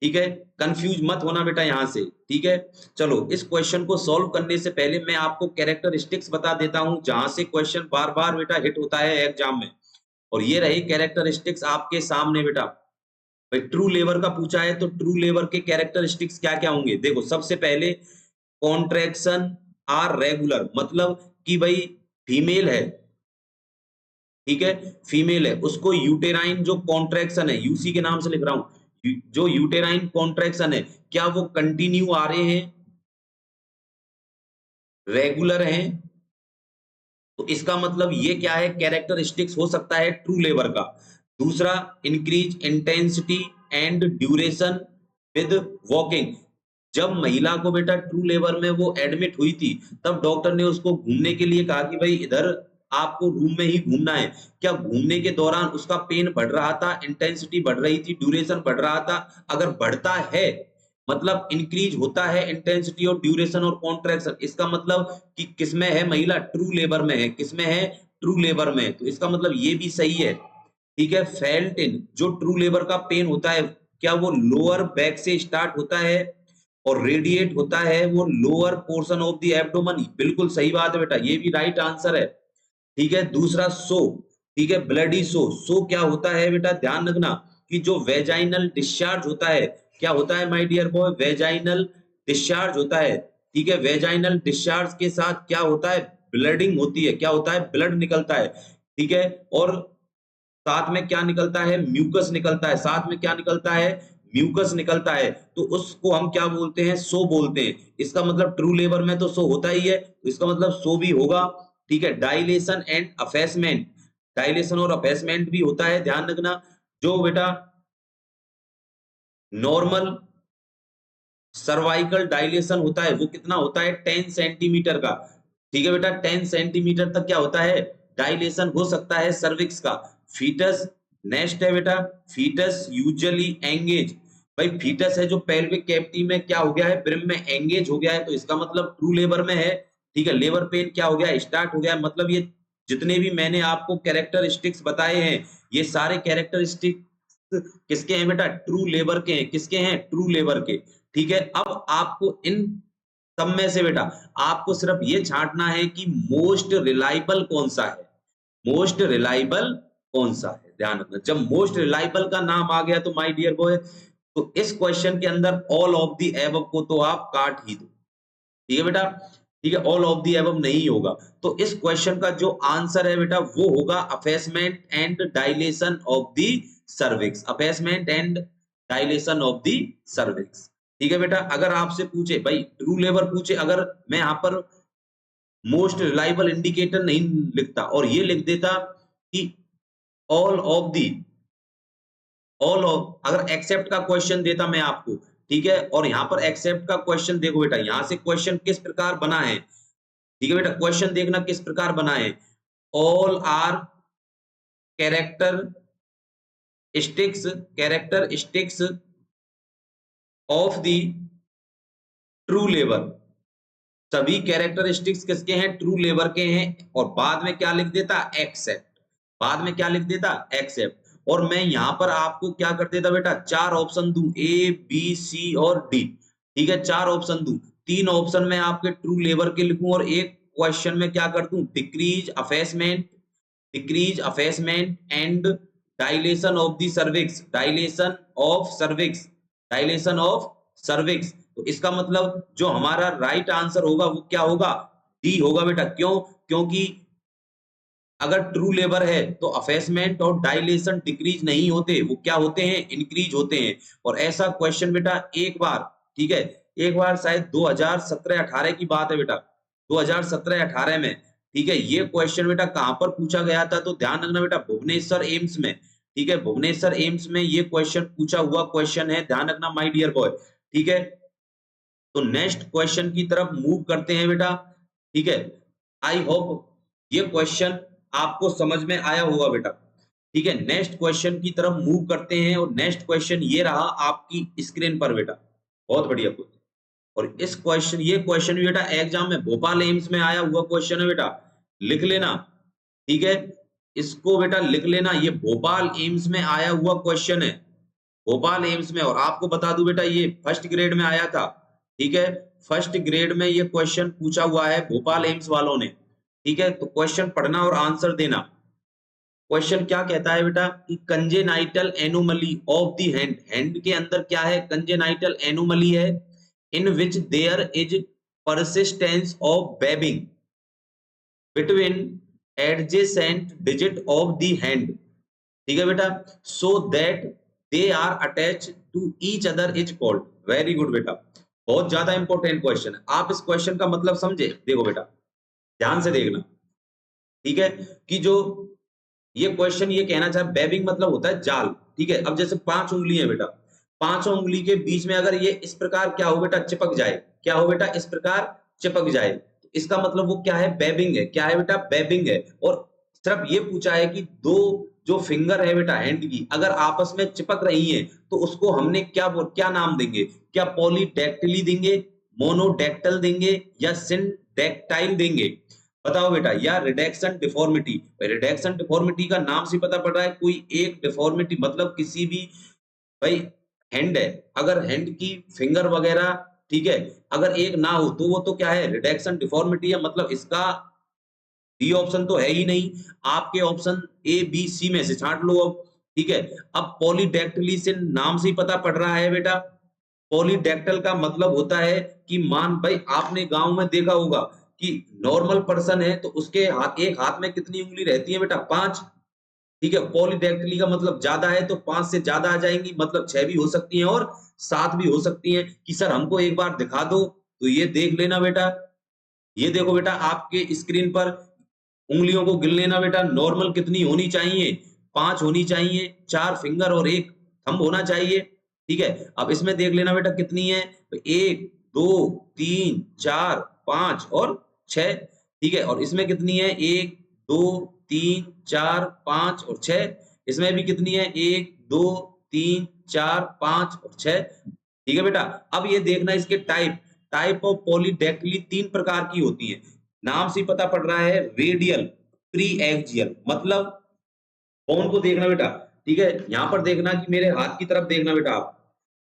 ठीक है, कंफ्यूज मत होना बेटा यहां से, ठीक है। चलो इस क्वेश्चन को सॉल्व करने से पहले मैं आपको कैरेक्टरिस्टिक्स बता देता हूं, जहां से क्वेश्चन बार बार बेटा हिट होता है एग्जाम में। और ये रही कैरेक्टरिस्टिक्स आपके सामने बेटा, भाई ट्रू लेबर का पूछा है तो ट्रू लेबर के कैरेक्टरिस्टिक्स क्या क्या होंगे, देखो सबसे पहले कॉन्ट्रैक्शन आर रेगुलर, मतलब कि भाई फीमेल है, ठीक है, फीमेल है, उसको यूटेराइन जो कॉन्ट्रैक्शन है, यूसी के नाम से लिख रहा हूं, जो यूटेराइन कॉन्ट्रैक्शन है क्या वो कंटिन्यू आ रहे हैं, रेगुलर हैं, तो इसका मतलब ये क्या है, कैरेक्टरिस्टिक्स हो सकता है ट्रू लेबर का। दूसरा increase intensity and duration with walking, जब महिला को बेटा ट्रू लेबर में वो एडमिट हुई थी तब डॉक्टर ने उसको घूमने के लिए कहा कि भाई इधर आपको रूम में ही घूमना है, क्या घूमने के दौरान उसका पेन बढ़ रहा था, इंटेंसिटी बढ़ रही थी, ड्यूरेशन बढ़ रहा था, अगर बढ़ता है मतलब इंक्रीज होता है इंटेंसिटी और ड्यूरेशन और कॉन्ट्रैक्शन, इसका मतलब कि किसमें है महिला, ट्रू लेबर में है, किसमें है, ट्रू लेबर में, तो इसका मतलब ये भी सही है, ठीक है। फेल्ट इन, जो ट्रू लेबर का पेन होता है क्या वो लोअर बैक से स्टार्ट होता है और रेडिएट होता है वो lower portion of the abdomen, बिल्कुल सही बात है बेटा, ये भी राइट आंसर है, ठीक है। दूसरा सो, ठीक है, ब्लडी सो क्या होता है बेटा, ध्यान रखना कि जो वेजाइनल डिस्चार्ज होता है, क्या होता है my dear boy, vaginal discharge होता है, ठीक है। वेजाइनल डिस्चार्ज के साथ क्या होता है, ब्लडिंग होती है, क्या होता है, ब्लड निकलता है, ठीक है। और साथ में क्या निकलता है, म्यूकस निकलता है, साथ में क्या निकलता है, म्यूकस निकलता है, तो उसको हम क्या बोलते हैं, सो बोलते हैं। इसका मतलब ट्रू लेबर में तो सो होता ही है, तो इसका मतलब सो भी होगा, ठीक है। डायलेशन एंड अफेसमेंट, डायलेशन और अफेसमेंट भी होता है, ध्यान रखना, जो बेटा नॉर्मल सर्वाइकल डायलेशन होता है वो कितना होता है, 10 सेंटीमीटर का, ठीक है बेटा, 10 सेंटीमीटर तक क्या होता है, डायलेशन हो सकता है सर्विक्स का। फीटस, नेक्स्ट है बेटा, फीटस यूजुअली एंगेज, भाई फीटस है जो पेल्विक कैविटी में क्या हो गया है, ब्रिम में एंगेज हो गया है, तो इसका मतलब ट्रू लेबर में है, ठीक है। लेबर पेन क्या हो गया, स्टार्ट हो गया, मतलब ये जितने भी मैंने आपको कैरेक्टरिस्टिक्स बताए हैं ये सारे कैरेक्टरिस्टिक किसके हैं बेटा, ट्रू लेबर के हैं, किसके हैं, ट्रू लेबर के, ठीक है। अब आपको इन सब में से बेटा आपको सिर्फ ये छांटना है कि मोस्ट रिलायबल कौन सा है, मोस्ट रिलायबल कौन सा है, ध्यान रखना, जब मोस्ट रिलायबल का नाम आ गया तो माय डियर बॉय, तो इस क्वेश्चन के अंदर ऑल ऑफ दी एबव को तो आप काट ही दो, ठीक है बेटा, ठीक है, ऑल ऑफ दी एबव नहीं होगा, तो इस क्वेश्चन का जो आंसर है बेटा वो होगा effacement and dilatation of the cervix, effacement and dilatation of the cervix, ठीक है बेटा। अगर आपसे पूछे भाई ट्रू लेबर पूछे, अगर मैं यहाँ पर मोस्ट रिलायबल इंडिकेटर नहीं लिखता और ये लिख देता कि all of the, all of, अगर एक्सेप्ट का क्वेश्चन देता मैं आपको, ठीक है, और यहाँ पर एक्सेप्ट का क्वेश्चन देखो बेटा, यहाँ से क्वेश्चन किस प्रकार बना है, ठीक है बेटा, क्वेश्चन देखना किस प्रकार बना है, all are characteristics of the true labour, सभी कैरेक्टरिस्टिक्स किसके हैं, ट्रू लेबर के हैं, और बाद में क्या लिख देता, एक्सेप्ट, बाद में क्या लिख देता, एक्सेप्ट, और मैं यहां पर आपको क्या कर देता बेटा, चार ऑप्शन दूं, ए बी सी और डी, ठीक है, चार ऑप्शन दूं, तीन ऑप्शन में आपके ट्रू लेबर के लिखूं और एक क्वेश्चन में क्या कर दूं, decrease effacement and dilatation of the cervix, dilatation of cervix. तो इसका मतलब जो हमारा राइट आंसर होगा वो क्या होगा, डी होगा बेटा। क्यों, क्योंकि अगर ट्रू लेबर है तो अफेसमेंट और डायलेशन डिक्रीज नहीं होते, वो क्या होते हैं, इंक्रीज होते हैं। और ऐसा क्वेश्चन बेटा एक बार, ठीक है, एक बार शायद 2017-18 की बात है बेटा, 2017-18 में, ठीक है, ये क्वेश्चन बेटा कहां पर पूछा गया था, तो ध्यान रखना बेटा, भुवनेश्वर एम्स में, ठीक है, भुवनेश्वर एम्स में ये क्वेश्चन पूछा हुआ क्वेश्चन है, ध्यान रखना माय डियर बॉय, ठीक है। तो नेक्स्ट क्वेश्चन की तरफ मूव करते हैं बेटा, ठीक है। आई होप ये क्वेश्चन आपको समझ में आया होगा बेटा, ठीक है। नेक्स्ट क्वेश्चन की तरफ मूव करते हैं और नेक्स्ट क्वेश्चन ये रहा आपकी स्क्रीन पर बेटा, बहुत बढ़िया क्वेश्चन। और इस क्वेश्चन, ये क्वेश्चन भी बेटा एग्जाम में भोपाल एम्स में आया हुआ क्वेश्चन है बेटा, लिख लेना, ठीक है, इसको बेटा लिख लेना, ये भोपाल एम्स में आया हुआ क्वेश्चन है, भोपाल एम्स में। और आपको बता दूं बेटा ये फर्स्ट ग्रेड में आया था, ठीक है, फर्स्ट ग्रेड में ये क्वेश्चन पूछा हुआ है भोपाल एम्स वालों ने, ठीक है। तो क्वेश्चन पढ़ना और आंसर देना। क्वेश्चन क्या कहता है बेटा कि congenital anomaly of the hand, hand के अंदर क्या है, कंजेनाइटल एनोमली है, in which there is persistence of webbing between adjacent digit of the hand, ठीक है बेटा, so that they are attach to each other is called. Very good बेटा, बहुत ज्यादा इंपॉर्टेंट क्वेश्चन है। आप इस क्वेश्चन का मतलब समझे, देखो बेटा ध्यान से देखना, ठीक है, कि जो ये क्वेश्चन ये कहना चाहे, बेबिंग मतलब होता है जाल, ठीक है। अब जैसे 5 उंगली है बेटा, 5 उंगली के बीच में अगर ये इस प्रकार क्या हो बेटा, चिपक जाए, क्या हो बेटा, इस प्रकार चिपक जाए, तो इसका मतलब वो क्या है, बेबिंग है, क्या है बेटा, बेबिंग है। और सिर्फ ये पूछा है कि दो जो फिंगर है बेटा हैंड की अगर आपस में चिपक रही है तो उसको हमने क्या नाम देंगे, क्या पॉलीडेक्टिली देंगे, मोनोडेक्टल देंगे या सिनडेक्टाइल देंगे, बताओ बेटा, या रिडक्शन डिफॉर्मिटी। रिडक्शन डिफॉर्मिटी का नाम से पता पड़ रहा है, कोई एक डिफॉर्मिटी मतलब किसी भी, भाई हैंड है, अगर हैंड की फिंगर वगैरह, ठीक है, अगर एक ना हो तो वो तो क्या है, रिडक्शन डिफॉर्मिटी है। मतलब इसका डी ऑप्शन तो है ही नहीं, आपके ऑप्शन ए बी सी में से छांट लो अब, ठीक है। अब पॉलीडेक्टिली से नाम से ही पता पड़ रहा है बेटा, पॉलीडेक्टल का मतलब होता है कि मान, भाई आपने गांव में देखा होगा कि नॉर्मल पर्सन है तो उसके हाथ, एक हाथ में कितनी उंगली रहती है बेटा, 5, ठीक है। पॉलीडेक्टिली का मतलब ज्यादा है तो 5 से ज्यादा आ जाएंगी, मतलब 6 भी हो सकती हैं और 7 भी हो सकती हैं। कि सर हमको एक बार दिखा दो, तो ये देख लेना बेटा, ये देखो बेटा आपके स्क्रीन पर, उंगलियों को गिन लेना बेटा, नॉर्मल कितनी होनी चाहिए, 5 होनी चाहिए, 4 फिंगर और एक थंब होना चाहिए, ठीक है। अब इसमें देख लेना बेटा कितनी है, तो 1 2 3 4 5 और 6, ठीक है। और इसमें कितनी है, 1 2 3 4 5 और 6, इसमें भी कितनी है, 1 2 3 4 5 और 6, ठीक है बेटा। अब ये देखना इसके टाइप ऑफ पॉलीडेक्टिली 3 प्रकार की होती है, नाम से पता पड़ रहा है, रेडियल, प्री एक्सियल, मतलब बोन को देखना बेटा, ठीक है, यहां पर देखना कि मेरे हाथ की तरफ देखना बेटा आप,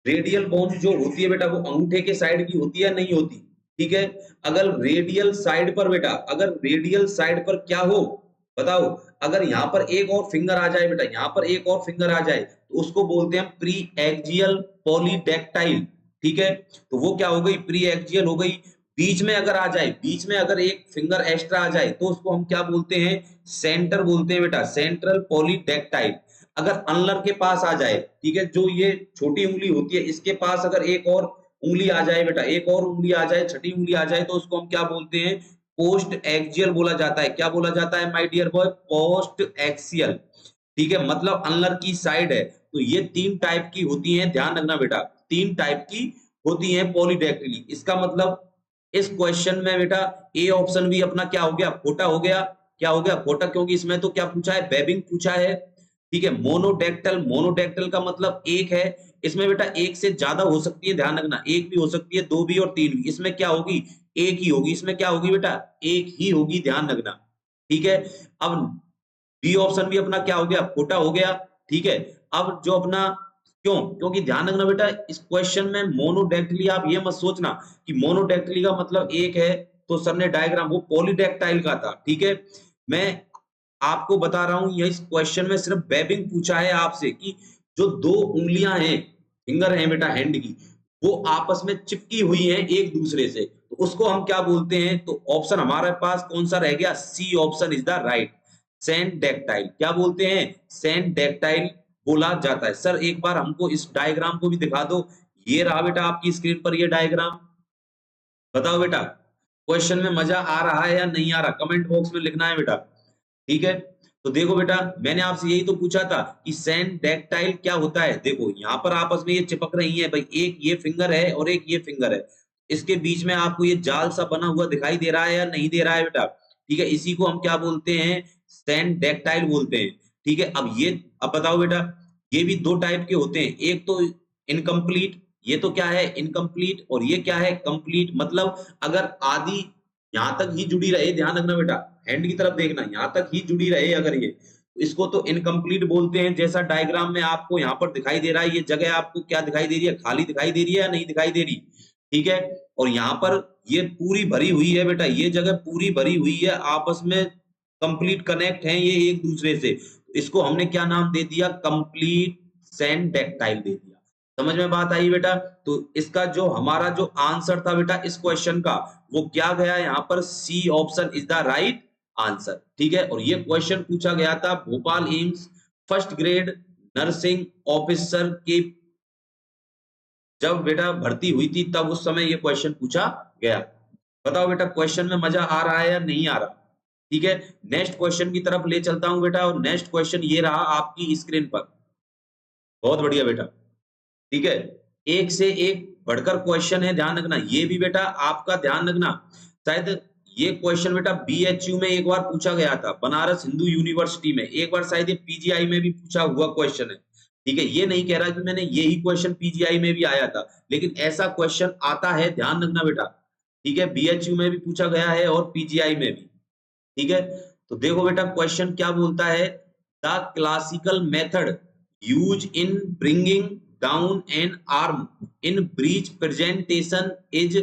रेडियल बोन जो होती है बेटा वो अंगूठे के साइड की होती है, नहीं होती, ठीक है। अगर रेडियल साइड पर बेटा, अगर रेडियल साइड पर क्या हो, बताओ, अगर यहाँ पर एक और फिंगर आ जाए बेटा, यहाँ पर एक और फिंगर आ जाए तो उसको बोलते हैं प्री एक्सियल पॉलीडेक्टाइल, ठीक है। तो वो क्या हो गई, प्री एक्सियल हो गई। बीच में अगर आ जाए, बीच में अगर एक फिंगर एक्स्ट्रा आ जाए तो उसको हम क्या बोलते हैं, सेंटर बोलते हैं बेटा, सेंट्रल पॉलीडेक्टाइल। अगर अनलर के पास आ जाए, ठीक है, जो ये छोटी उंगली होती है इसके पास अगर एक और उंगली आ जाए बेटा, एक और उंगली आ जाए, छठी उंगली आ जाए, तो उसको हम क्या बोलते हैं, पोस्ट एक्सियल बोला जाता है। क्या बोला जाता है my dear boy? Post axial. ठीक है, मतलब अनलर की साइड है। तो ये 3 टाइप की होती हैं, ध्यान रखना बेटा, 3 टाइप की होती हैं पॉलीडेक्टिली। इसका मतलब इस क्वेश्चन में बेटा ए ऑप्शन भी अपना क्या हो गया? खोटा हो गया। क्या हो गया? खोटा, क्योंकि इसमें तो क्या पूछा है? वेबिंग पूछा है। ठीक है, मोनोडेक्टल, मोनोडेक्टल का मतलब एक है। इसमें बेटा एक से ज्यादा हो सकती है, ध्यान रखना, एक भी हो सकती है, दो भी और तीन भी। इसमें क्या होगी? एक ही होगी। इसमें क्या होगी बेटा? एक ही होगी, ध्यान रखना। ठीक है, अब बी ऑप्शन भी अपना क्या हो गया? खोटा हो गया। ठीक है, अब जो अपना, क्यों? क्योंकि ध्यान रखना बेटा, इस क्वेश्चन में मोनोडेक्टिली, आप ये मत सोचना कि मोनोडेक्टिली का मतलब एक है, तो सर ने डायग्राम वो पॉलीडेक्टाइल का था। ठीक है, मैं आपको बता रहा हूं, ये इस क्वेश्चन में सिर्फ वेबिंग पूछा है आपसे कि जो दो उंगलियां हैं, फिंगर हैं बेटा हैंड की, वो आपस में चिपकी हुई हैं एक दूसरे से, तो उसको हम क्या बोलते हैं? तो ऑप्शन हमारे पास कौन सा रह गया? C option is the right, syndactyly. क्या बोलते हैं? सेंडेक्टाइल बोला जाता है। सर एक बार हमको इस डायग्राम को भी दिखा दो। ये रहा बेटा आपकी स्क्रीन पर ये डायग्राम। बताओ बेटा, क्वेश्चन में मजा आ रहा है या नहीं आ रहा? कमेंट बॉक्स में लिखना है बेटा। ठीक है, तो देखो बेटा, मैंने आपसे यही तो पूछा था कि सेंडेक्टाइल क्या होता है। देखो यहाँ पर आपस में ये चिपक रही है भाई, एक ये फिंगर है और एक ये फिंगर है। इसके बीच में आपको ये जाल सा बना हुआ दिखाई दे रहा है या नहीं दे रहा है बेटा? ठीक है, इसी को हम क्या बोलते हैं? सेंडेक्टाइल बोलते हैं। ठीक है, अब बताओ बेटा, ये भी दो टाइप के होते हैं, एक तो इनकम्प्लीट, ये तो क्या है? इनकम्प्लीट, और ये क्या है? कंप्लीट। मतलब अगर आदि यहां तक ही जुड़ी रहे, ध्यान रखना बेटा, हैंड की तरफ देखना, यहां तक ही जुड़ी रहे अगर ये, तो इसको तो इनकम्प्लीट बोलते हैं। जैसा डायग्राम में आपको यहाँ पर दिखाई दे रहा है, ये जगह आपको क्या दिखाई दे रही है? खाली दिखाई दे रही है या नहीं दिखाई दे रही? ठीक है, और यहाँ पर ये पूरी भरी हुई है बेटा, ये जगह पूरी भरी हुई है, आपस में कंप्लीट कनेक्ट है ये एक दूसरे से। इसको हमने क्या नाम दे दिया? कंप्लीट सेंडेक्टाइल दे दिया। समझ में बात आई बेटा? तो इसका जो हमारा जो आंसर था बेटा इस क्वेश्चन का, वो क्या गया यहाँ पर? C option is the right answer. ठीक है, और ये क्वेश्चन पूछा गया था Bhopal AIIMS first grade nursing officer के, जब बेटा भर्ती हुई थी तब उस समय ये क्वेश्चन पूछा गया। बताओ बेटा, क्वेश्चन में मजा आ रहा है या नहीं आ रहा? ठीक है, नेक्स्ट क्वेश्चन की तरफ ले चलता हूं बेटा, और नेक्स्ट क्वेश्चन ये रहा आपकी स्क्रीन पर। बहुत बढ़िया बेटा। ठीक है, एक से एक बढ़कर क्वेश्चन है, ध्यान रखना। ये भी बेटा आपका ध्यान रखना, शायद ये क्वेश्चन बेटा बीएचयू में एक बार पूछा गया था, बनारस हिंदू यूनिवर्सिटी में एक बार, शायद ये पीजीआई में भी पूछा हुआ क्वेश्चन है। ठीक है, ये नहीं कह रहा कि मैंने यही क्वेश्चन पीजीआई में भी आया था, लेकिन ऐसा क्वेश्चन आता है, ध्यान रखना बेटा। ठीक है, बीएचयू में भी पूछा गया है और पीजीआई में भी। ठीक है, तो देखो बेटा क्वेश्चन क्या बोलता है? The classical method use in bringing down N arm in breech presentation is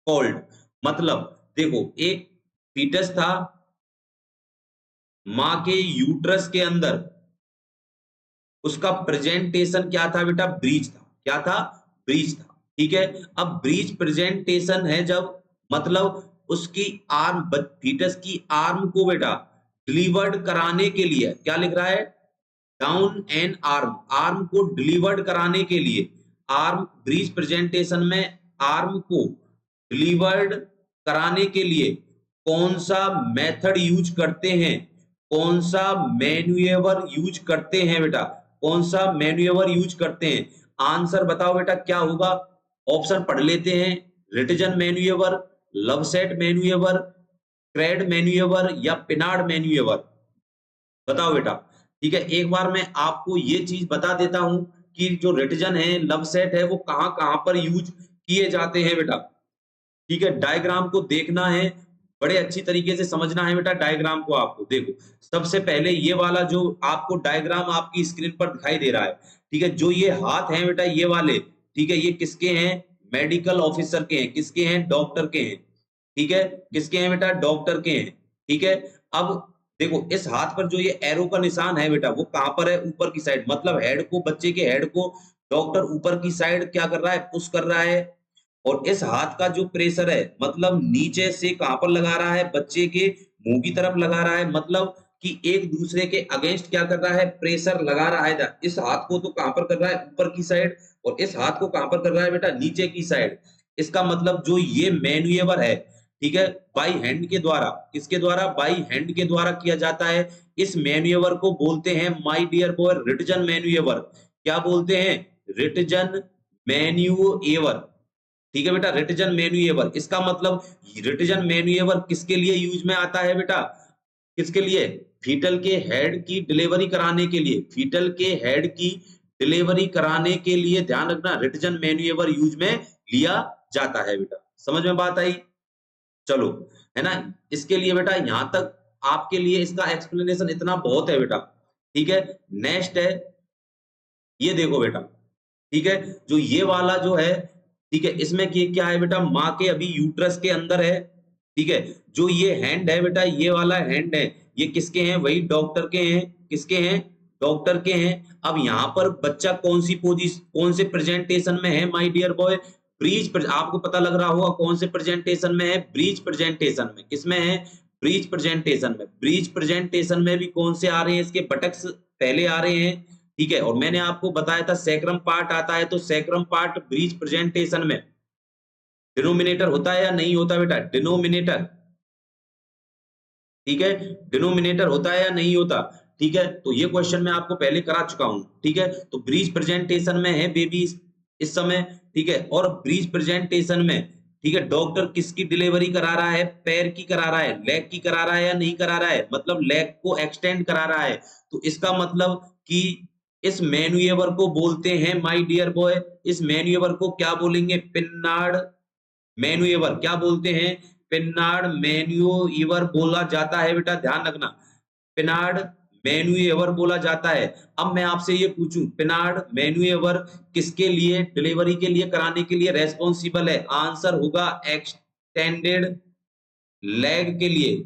called. मतलब देखो, एक फीटस था मां के यूट्रस के अंदर, उसका प्रेजेंटेशन क्या था बेटा? ब्रीच था। क्या था? ब्रीच था। ठीक है, अब ब्रीच प्रेजेंटेशन है जब, मतलब उसकी आर्म, फीटस की आर्म को बेटा डिलीवर्ड कराने के लिए, क्या लिख रहा है? डाउन एन आर्म, आर्म को डिलीवर्ड कराने के लिए, आर्म ब्रीच प्रेजेंटेशन में आर्म को डिलीवर्ड कराने के लिए कौन सा मेथड यूज करते हैं? कौन सा मैन्यूवर यूज करते हैं बेटा? कौन सा मैन्यूवर यूज करते हैं? आंसर बताओ बेटा क्या होगा? ऑप्शन पढ़ लेते हैं। रिटजन मैन्यूवर, लवसेट मैन्यूवर, क्रेड मैन्यूवर या पिनार्ड मैन्यूवर? बताओ बेटा। ठीक है, एक बार मैं आपको ये चीज बता देता हूं कि जो रिटजन है, लवसेट है, वो कहां कहां पर यूज किए जाते हैं बेटा। ठीक है, डायग्राम को देखना है, बड़े अच्छी तरीके से समझना है बेटा डायग्राम को। आपको देखो, सबसे पहले ये वाला जो आपको डायग्राम आपकी स्क्रीन पर दिखाई दे रहा है, ठीक है, जो ये हाथ हैं बेटा ये वाले, ठीक है, ये किसके हैं? मेडिकल ऑफिसर के हैं। किसके हैं? डॉक्टर के हैं। ठीक है, किसके हैं बेटा? डॉक्टर के हैं। ठीक है, अब देखो इस हाथ पर जो ये एरो का निशान है बेटा, वो कहां पर है? ऊपर की साइड, मतलब हेड को, बच्चे के हेड को डॉक्टर ऊपर की साइड क्या कर रहा है? पुश कर रहा है। और इस हाथ का जो प्रेशर है, मतलब नीचे से कहां पर लगा रहा है? बच्चे के मुंह की तरफ लगा रहा है, मतलब कि एक दूसरे के अगेंस्ट क्या कर रहा है? प्रेशर लगा रहा है। इस हाथ को तो कहां पर कर रहा है? ऊपर की साइड, और इस हाथ को कहां पर कर रहा है बेटा? नीचे की साइड। इसका मतलब जो ये मैन्यूवर है, ठीक है, बाई हैंड के द्वारा, किसके द्वारा, बाई हैंड के द्वारा किया जाता है। इस मैन्यूवर को बोलते हैं माय डियर बॉय रिटजन मैन्यूवर। क्या बोलते हैं, रिटजन मैन्यूवर। ठीक है बेटा, रिटजन मैन्यूवर, इसका मतलब रिटजन मैन्यूवर किसके लिए यूज में आता है बेटा, किसके लिए, फीटल के हेड की डिलीवरी कराने के लिए, फीटल के हेड की डिलीवरी कराने के लिए ध्यान रखना रिटजन मैन्यूवर यूज में लिया जाता है बेटा। समझ में बात आई, चलो, है ना। इसके लिए बेटा यहां तक आपके लिए इसका एक्सप्लेनेशन इतना बहुत है बेटा। ठीक है, नेक्स्ट है, ये देखो बेटा, ठीक है, जो ये वाला जो है, ठीक है, इसमें क्या है बेटा, माँ के अभी यूट्रस के अंदर है। ठीक है, जो ये हैंड है बेटा, ये वाला हैंड है, ये किसके हैं, वही डॉक्टर के हैं, किसके हैं, डॉक्टर के हैं। अब यहाँ पर बच्चा कौन सी पोजीशन, कौन से प्रेजेंटेशन में है माय डियर बॉय, आपको पता लग रहा होगा कौन से प्रेजेंटेशन में है, ब्रीच प्रेजेंटेशन में, किसमें है, ब्रीच प्रेजेंटेशन में। ब्रीच प्रेजेंटेशन में भी कौन से आ रहे हैं, इसके बटक्स पहले आ रहे हैं। ठीक है, और मैंने आपको बताया था सैक्रम पार्ट आता है, तो सैक्रम पार्ट ब्रीच प्रेजेंटेशन में डिनोमिनेटर होता है या नहीं होता बेटा, डिनोमिनेटर। ठीक है, डिनोमिनेटर होता है या नहीं होता। ठीक है, तो ये क्वेश्चन मैं आपको पहले करा चुका हूं। ठीक है, तो ब्रीच प्रेजेंटेशन में है बेबी इस समय। ठीक है, और ब्रीच प्रेजेंटेशन में, ठीक है, डॉक्टर किसकी डिलीवरी करा रहा है, पैर की करा रहा है, लेग की करा रहा है या नहीं करा रहा है, मतलब लेग को एक्सटेंड करा रहा है। तो इसका मतलब कि इस मैन्यूवर को बोलते हैं माय डियर बॉय, इस मैन्यूवर को क्या बोलेंगे, पिन्नार्ड मैन्यूवर। क्या बोलते हैं, पिनार्ड मैन्यूवर बोला जाता है बेटा, ध्यान रखना, पिनार्ड मैन्यूवर बोला जाता है। अब मैं आपसे ये पूछूं, पिनार्ड मैन्यूवर किसके लिए, डिलीवरी के लिए कराने के लिए रेस्पॉन्सिबल है, आंसर होगा एक्सटेंडेड लेग के लिए।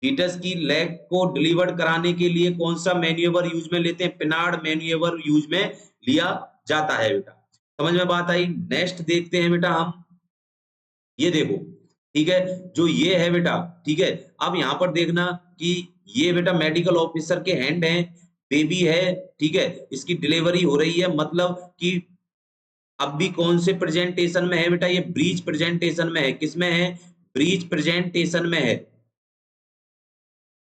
फीटस की लेग को डिलीवर्ड कराने के लिए कौन सा मैन्यूवर यूज में लेते हैं, पिनार्ड मैन्यूवर यूज में लिया जाता है बेटा। समझ में बात आई, नेक्स्ट देखते हैं बेटा हम, ये देखो, ठीक है, जो ये है बेटा, ठीक है, अब यहां पर देखना कि ये बेटा मेडिकल ऑफिसर के हैंड है, बेबी है, ठीक है, इसकी डिलीवरी हो रही है, मतलब कि अब भी कौन से प्रेजेंटेशन में है बेटा, ये ब्रीच प्रेजेंटेशन में है, किसमें है, ब्रीच प्रेजेंटेशन में है।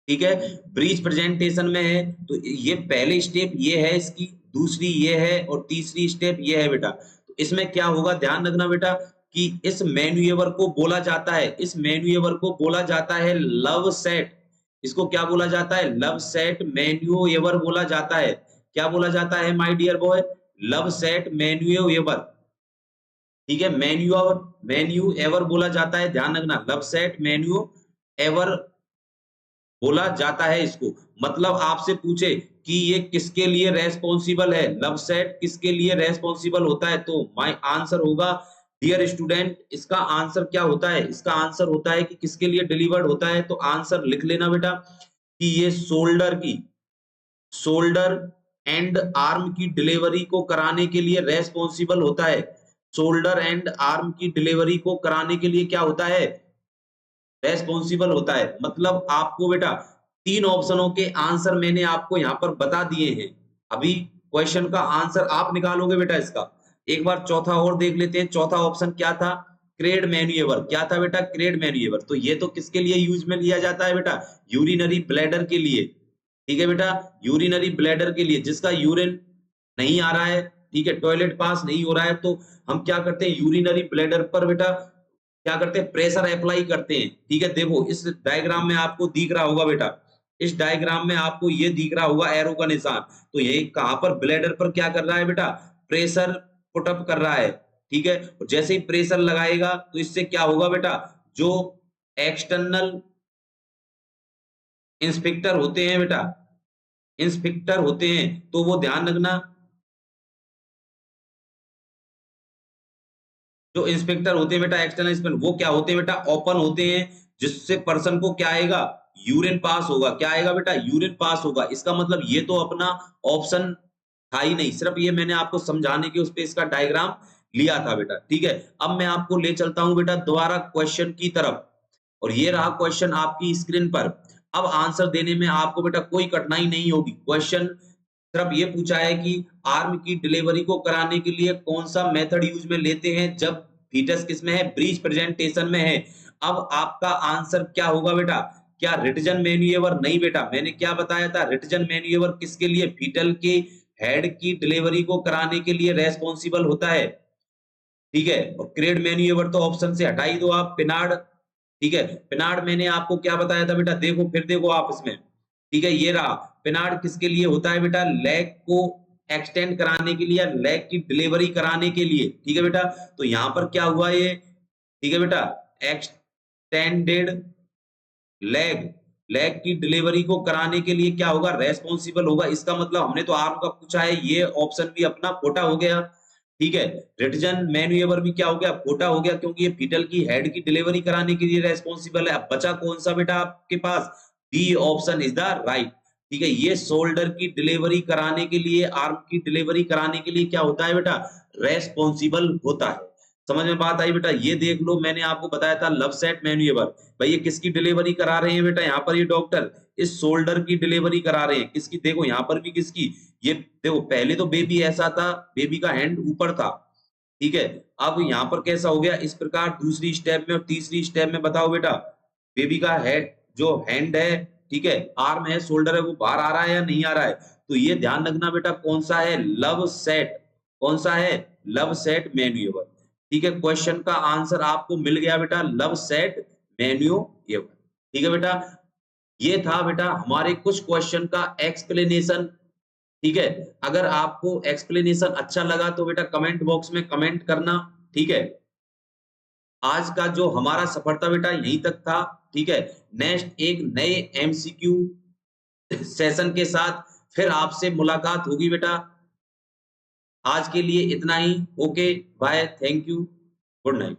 ठीक है, ब्रीच प्रेजेंटेशन में है, तो ये पहले स्टेप ये है इसकी, दूसरी ये है और तीसरी स्टेप ये है बेटा। तो इसमें क्या होगा, ध्यान रखना बेटा कि इस मैन्यूवर को बोला जाता है, इस मैन्यूवर को बोला जाता है लव सेट। इसको क्या बोला जाता है, लव सेट मैन्यूवर बोला जाता है। क्या बोला जाता है my dear boy, Lovset manoeuvre. ठीक है, मेन्यू एवर बोला जाता है, ध्यान रखना, लव सेट मेन्यू एवर बोला जाता है इसको। मतलब आपसे पूछे कि ये किसके लिए रेस्पॉन्सिबल है, लव सेट किसके लिए रेस्पॉन्सिबल होता है, तो माय आंसर होगा डियर स्टूडेंट, इसका आंसर क्या होता है, इसका आंसर होता है कि किसके लिए डिलीवर्ड होता है। तो आंसर लिख लेना बेटा कि ये शोल्डर एंड आर्म की डिलीवरी को कराने के लिए रेस्पॉन्सिबल होता है। शोल्डर एंड आर्म की डिलीवरी को कराने के लिए क्या होता है, रेस्पॉन्सिबल होता है। मतलब आपको बेटा तीन ऑप्शनों के आंसर मैंने आपको यहां पर बता दिए हैं। अभी क्वेश्चन का आंसर आप निकालोगे बेटा इसका। एक बार चौथा और देख लेते हैं, चौथा ऑप्शन क्या था, क्रेड मैन्यूवर। क्या था बेटा, क्रेड मैन्यूवर। तो ये तो किसके लिए यूज में लिया जाता है बेटा, यूरिनरी ब्लैडर के लिए। ठीक है बेटा, यूरिनरी ब्लैडर के लिए, जिसका यूरिन नहीं आ रहा है, ठीक है, टॉयलेट पास नहीं हो रहा है, तो हम क्या करते हैं, यूरिनरी ब्लैडर पर बेटा क्या करते हैं, प्रेशर अप्लाई करते हैं। ठीक है, देखो इस डायग्राम में आपको दिख रहा होगा बेटा, इस डायग्राम में आपको ये दिख रहा होगा एरो का निशान। तो ये कहां पर, ब्लैडर पर क्या कर रहा है बेटा, प्रेशर पुट अप कर रहा है। ठीक है, और जैसे ही प्रेशर लगाएगा तो इससे क्या होगा बेटा, जो एक्सटर्नल इंस्पेक्टर होते हैं बेटा, इंस्पेक्टर होते हैं, तो वो ध्यान रखना, जो इंस्पेक्टर होते हैं बेटा, एक्सटर्नल इंस्पेक्टर, वो क्या होते हैं बेटा, ओपन होते हैं, जिससे पर्सन को क्या आएगा, यूरिन पास होगा। क्या आएगा बेटा, यूरिन पास होगा। इसका मतलब ये तो अपना ऑप्शन था ही नहीं, सिर्फ ये मैंने आपको समझाने के उस पे इसका डायग्राम लिया था बेटा। ठीक है, अब मैं आपको ले चलता हूं बेटा दोबारा क्वेश्चन की तरफ, और ये रहा क्वेश्चन आपकी स्क्रीन पर। अब आंसर देने में आपको बेटा कोई कठिनाई नहीं होगी। क्वेश्चन सिर्फ ये पूछा है कि आर्म की डिलीवरी को कराने के लिए कौन सा मेथड यूज में लेते हैं जब फीटस किसमें है, ब्रीच प्रेजेंटेशन में है। अब आपका आंसर क्या होगा बेटा? क्या रिटजन मैन्यूवर? नहीं बेटा, मैंने क्या बताया था? रिटजन मैन्यूवर किसके लिए? फीटल के हेड की डिलीवरी को कराने के लिए रेस्पॉन्सिबल होता है, ठीक है। और क्रेड मैन्यूवर तो ऑप्शन से हटा ही दो आप, पिनार्ड, ठीक है। पिनार्ड मैंने आपको क्या बताया था बेटा? देखो फिर देखो आप इसमें, ठीक है, ये रहा। पिनार्ड किसके लिए होता है बेटा? लेग को एक्सटेंड कराने के लिए, लेग की डिलीवरी कराने के लिए, ठीक है बेटा। तो यहाँ पर क्या हुआ ये, ठीक है बेटा, एक्सटेंडेड लेग, लेग की डिलीवरी को कराने के लिए क्या होगा? रेस्पॉन्सिबल होगा। इसका मतलब हमने तो आर्म का पूछा है, ये ऑप्शन भी अपना खोटा हो गया, ठीक है। रिटजन मैन्यूवर भी क्या हो गया? खोटा हो गया, क्योंकि ये फीटल की हेड की डिलीवरी कराने के लिए रेस्पॉन्सिबल है। अब बचा कौन सा बेटा आपके पास? B option is the right, ठीक है। ये शोल्डर की डिलीवरी कराने के लिए, आर्म की डिलीवरी कराने के लिए क्या होता है बेटा? रेस्पॉन्सिबल होता है। समझ में बात आई बेटा? ये देख लो, मैंने आपको बताया था लव सेट मैन्यूवर। भाई ये किसकी डिलीवरी करा रहे हैं बेटा? यहाँ पर ये डॉक्टर इस शोल्डर की डिलीवरी करा रहे हैं। किसकी? देखो यहाँ पर भी किसकी, ये देखो पहले तो बेबी ऐसा था, बेबी का हैंड ऊपर था, ठीक है। अब यहाँ पर कैसा हो गया? इस प्रकार दूसरी स्टेप में और तीसरी स्टेप में बताओ बेटा, बेबी का हेड जो हैंड है, ठीक है, आर्म है, शोल्डर है, वो बाहर आ रहा है या नहीं आ रहा है? तो ये ध्यान रखना बेटा, कौन सा है? Love set. कौन सा है? लव सेट मैन्यूवर, ठीक है। क्वेश्चन का आंसर आपको मिल गया बेटा, लव सेट मैन्यूवर, ठीक है बेटा। ये था बेटा हमारे कुछ क्वेश्चन का एक्सप्लेनेशन, ठीक है। अगर आपको एक्सप्लेनेशन अच्छा लगा तो बेटा कमेंट बॉक्स में कमेंट करना, ठीक है। आज का जो हमारा सफर था बेटा यहीं तक था, ठीक है। नेक्स्ट एक नए एमसीक्यू सेशन के साथ फिर आपसे मुलाकात होगी बेटा। आज के लिए इतना ही, okay bye, thank you, good night.